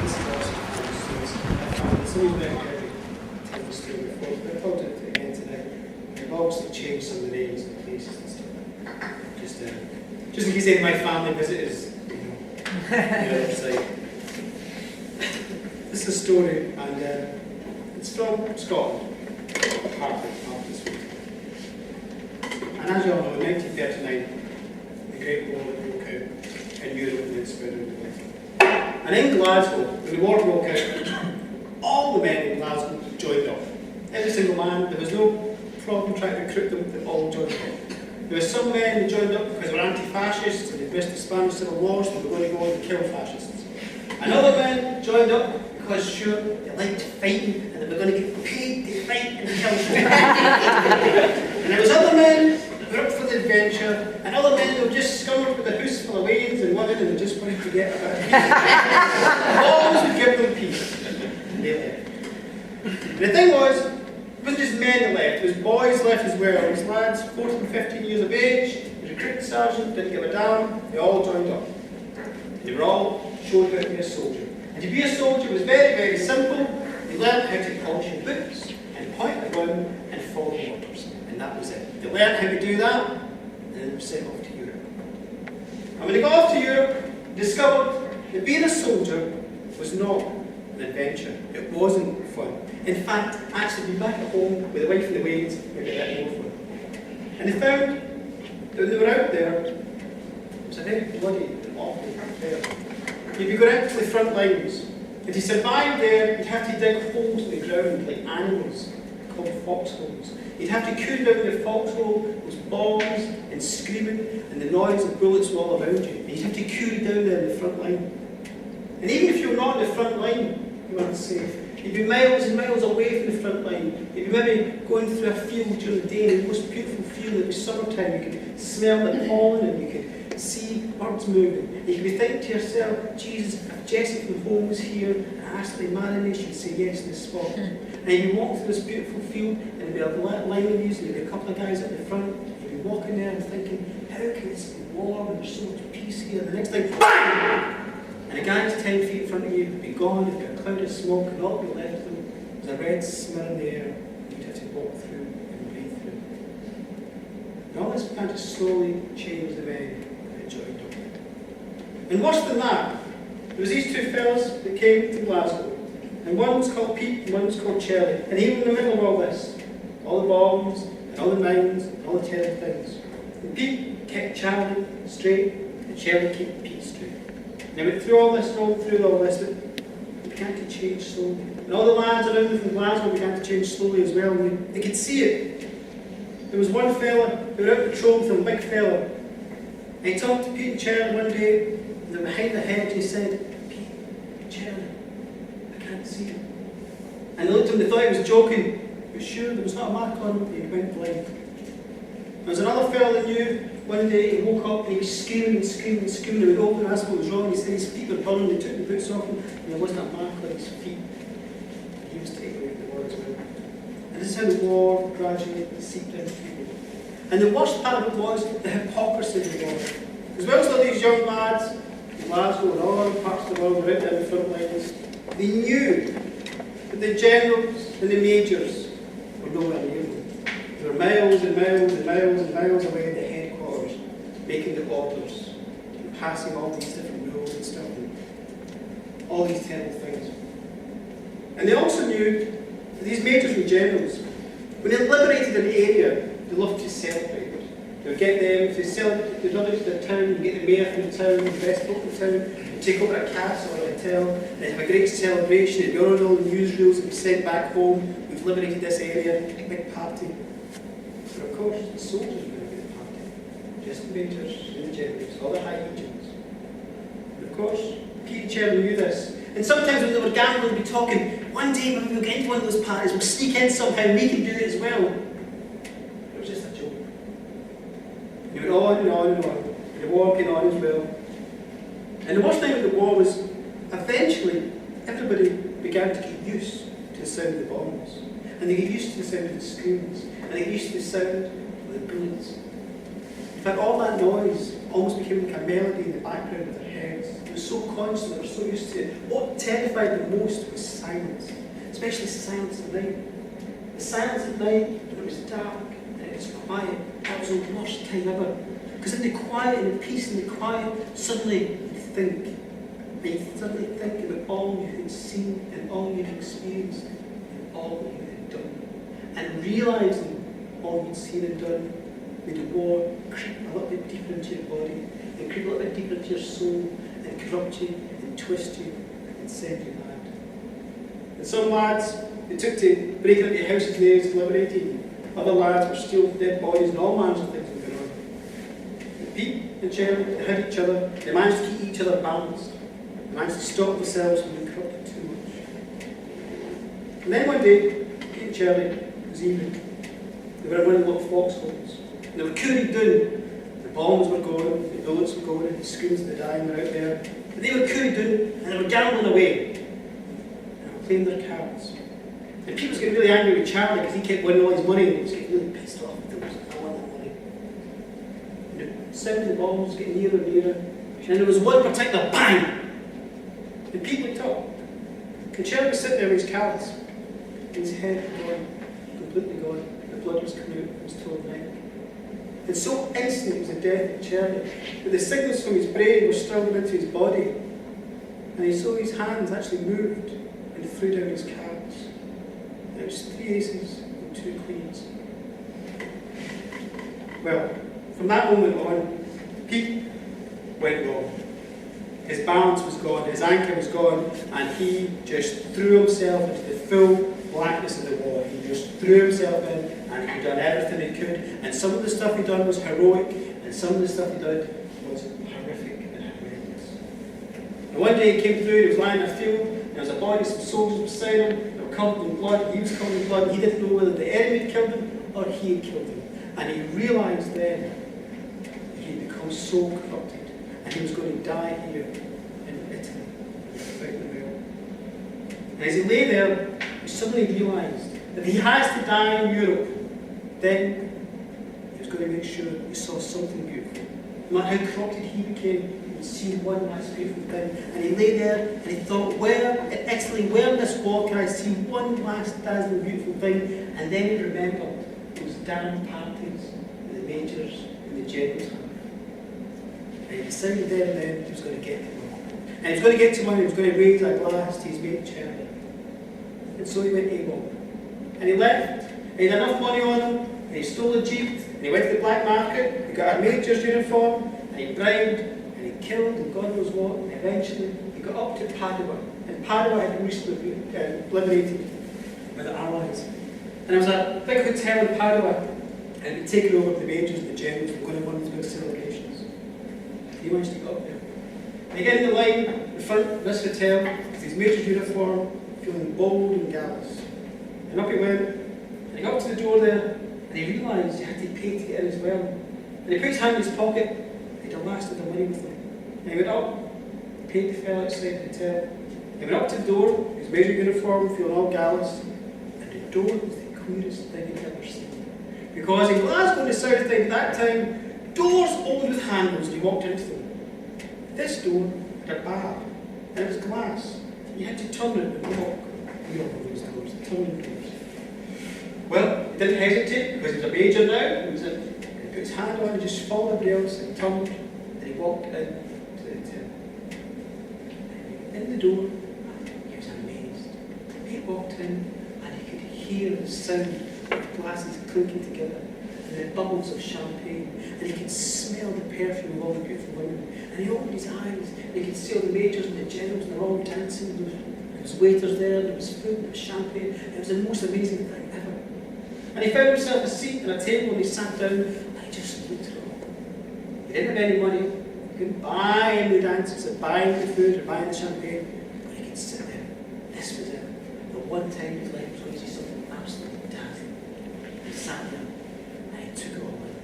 this is also some of them tell the story before, but I told it again tonight. I've obviously changed some of the names and places and stuff. Just in case any of my family visitors, it's like, this is a story, and it's from Scotland, part1. And as you all know, in 1939, the Great War that broke out in Europe and then spread around the world. And in Glasgow, when the war broke out, all the men in Glasgow joined up. Every single man. There was no problem trying to recruit them, they all joined up. There were some men who joined up because they were anti-fascists and they missed the Spanish Civil War, so they were going to go and kill fascists. And other men joined up because, sure, they liked fighting and they were going to get paid to fight and kill people. And there was other men who were up for the adventure, and other men who were just scummed with a house full of wains and women and they just wanted to get a bit of peace. Always would give them peace. And they left. And the thing was, it wasn't just men that left, it was boys left as well. These lads, 14, 15 years of age, the recruiting sergeant, didn't give a damn, they all joined up. They were all showed how to be a soldier. And to be a soldier was very, very simple. They learned how to polish your boots, and point a gun, and follow orders. And that was it. They learned how to do that, and then they were sent off to Europe. And when they got off to Europe, they discovered that being a soldier was not an adventure. It wasn't fun. In fact, actually being back at home with the wife and the wains would be a bit more fun. And they found that when they were out there, it was a very bloody and awful affair. You'd be going out to the front lines, and to survive there, you'd have to dig holes in the ground like animals, called foxholes. You'd have to cool down the foxhole, those bombs and screaming, and the noise of bullets all around you. And you'd have to cool down there in the front line. And even if you're not in the front line, you weren't safe. You'd be miles and miles away from the front line. You'd be maybe going through a field during the day, and the most beautiful field, it was summertime. You could smell the pollen and you could see birds moving. And you could be thinking to yourself, Jesus, if Jessie from home was here and asked me to marry me, she'd say yes in the spot. And you'd be walking through this beautiful field, and there'd be a line of you, and there'd be a couple of guys at the front. You'd be walking there and thinking, how can this be warm and there's so much peace here? And the next thing, bang! And a guy's 10 feet in front of you would be gone, you'd got a cloud of smoke, and all that left of them was a red smell in the air you'd have to walk through and breathe through. And all this began to slowly change the men that joined up. And worse than that, there was these two fellas that came to Glasgow, and one was called Pete and one was called Charlie, and he was in the middle of all this, all the bombs, and all the mines, and all the terrible things. And Pete kept Charlie straight, and Charlie kept Pete straight. And they went through all this, but it began to change slowly. And all the lads around them from Glasgow began to change slowly as well, and they could see it. There was one fella who was out patrolling with a big fella, and he talked to Pete and Charlie one day, and they were behind the hedge, and he said, Pete, Charlie, I can't see you. And they looked at him, they thought he was joking, but sure, there was not a mark on him, and he went blind. There was another fella that knew. One day he woke up and he was screaming and screaming and screaming. They would open and ask what was wrong. He said his feet were burning. They took the boots off him and there wasn't a mark on his feet. He was taken away from the war as well. And this is how the war gradually seeped into people. And the worst part of it was the hypocrisy of the war. As well as all these young lads in Glasgow and all other parts of the world were out there in the front lines, they knew that the generals and the majors were nowhere near them. They were miles and miles and miles and miles away at the headquarters, making the orders, and passing all these different rules and stuff, and all these terrible things. And they also knew that these majors and generals, when they liberated an area, they loved to celebrate. They would get them to celebrate, they'd run out to their town, and get the mayor from the town, the best folk in the town, and take over a castle or a hotel, and have a great celebration, and be on all the newsreels and be sent back home. We've liberated this area, a big party. But of course, the soldiers were going to be the party. Just the majors and the generals, all the high agents. And of course, Pete and Charlie knew this. And sometimes when they were gambling, they'd be talking, one day when we'll get into one of those parties, we'll sneak in somehow, we can do it as well. It was just a joke. They went on and on and on. And the war came on as well. And the worst thing with the war was, eventually, everybody began to get used to the sound of the bombs. And they get used to the sound of the screams. And they get used to the sound of the bullets. In fact, all that noise, almost became like a melody in the background of their heads. They were so conscious, they were so used to it. What terrified them most was silence, especially silence at night. The silence at night, when it was dark and it was quiet, that was the worst time ever. Because in the quiet and the peace and the quiet, suddenly you think. And you suddenly think about all you had seen and all you had experienced and all that you had done. And realising all you'd seen and done made the war creep a little bit deeper into your body and creep a little bit deeper into your soul and corrupt you and twist you and send you mad. And some lads, they took to breaking into houses nails and liberating. Other lads were stealing dead bodies and all manners of things were going on. And Pete and Charlie, they had each other, they managed to keep each other balanced. They managed to stop themselves from being corrupted too much. And then one day, Pete and Charlie, it was evening, they were in one of the little foxholes. And they were couried down. The bombs were going, the bullets were going, the screams of the dying were out there. But they were couried down and they were gambling away. And they were playing their cards. And Pete was getting really angry with Charlie because he kept winning all his money and he was getting really pissed off with him. He was like, I want that money. And the sound of the bombs was getting nearer and nearer. And there was one particular bang! And Pete looked up. And Charlie was sitting there with his cards. And his head was gone, completely gone. The blood was coming out from his torn neck. And so instant was the death of Charlie that the signals from his brain were strung into his body. And he saw his hands actually moved and he threw down his cards. And it was 3 aces and 2 queens. Well, from that moment on, Pete went wrong. His balance was gone, his anchor was gone, and he just threw himself into the full blackness of the war. He just threw himself in, and he'd done everything he could. And some of the stuff he'd done was heroic, and some of the stuff he did was horrific and horrendous. And one day he came through, he was lying in a field, and there was a body, some soldiers beside him, they were covered in blood, he was covered in blood, and he didn't know whether the enemy had killed him or he had killed him. And he realised then that he had become so corrupted, and he was going to die here in Italy, without the veil. And as he lay there, he suddenly realised that he has to die in Europe. Then he was going to make sure he saw something beautiful. No matter how corrupted he became, he would see one last beautiful thing. And he lay there and he thought, where in Italy, where in this war can I see one last dazzling beautiful thing? And then he remembered those damn parties and the majors and the generals had. And he decided there and then he was going to get to one. And he was going to get to one and he was going to raise a glass to his mate Charlie. And so he went AWOL. And he left. And he had enough money on him. And he stole a jeep. And he went to the black market. He got a major's uniform. And he bribed. And he killed and God knows what. And eventually he got up to Padua. And Padua had been recently liberated by the Allies. And there was a big hotel in Padua. And he'd taken over the majors and the generals were going to one of these big celebrations. He managed to get up there. And he got in the line in front of this hotel with his major's uniform, feeling bold and gallus. And up he went, and he got up to the door there, and he realised he had to pay to get in as well. And he put his hand in his pocket, he'd have lasted the money with him. And he went up, paid the fella outside the hotel. He went up to the door, his major uniform, feeling all gallus, and the door was the queerest thing he'd ever seen. Because in Glasgow and the South End at that time, doors opened with handles and you walked into them. This door had a bar, and it was glass. You had to turn it and walk. We all know those doors, turning doors. Well, he didn't hesitate because he was a major now. He put his hand on and just followed everybody else and turned, and he walked in to the hotel. In the door, he was amazed. He walked in and he could hear the sound of glasses clinking together and the bubbles of champagne, and he could smell the perfume of all the beautiful women. And he opened his eyes and he could see all the majors and the generals, and they're all dancing. There was waiters there was food, there was champagne. It was the most amazing thing ever. And he found himself a seat and a table and he sat down and he just looked at it all. He didn't have any money. He couldn't buy any dances or buy any food or buy any champagne. But he could sit there. This was it. The one time in his life was going to see something absolutely dazzling. He sat there and he took it all in.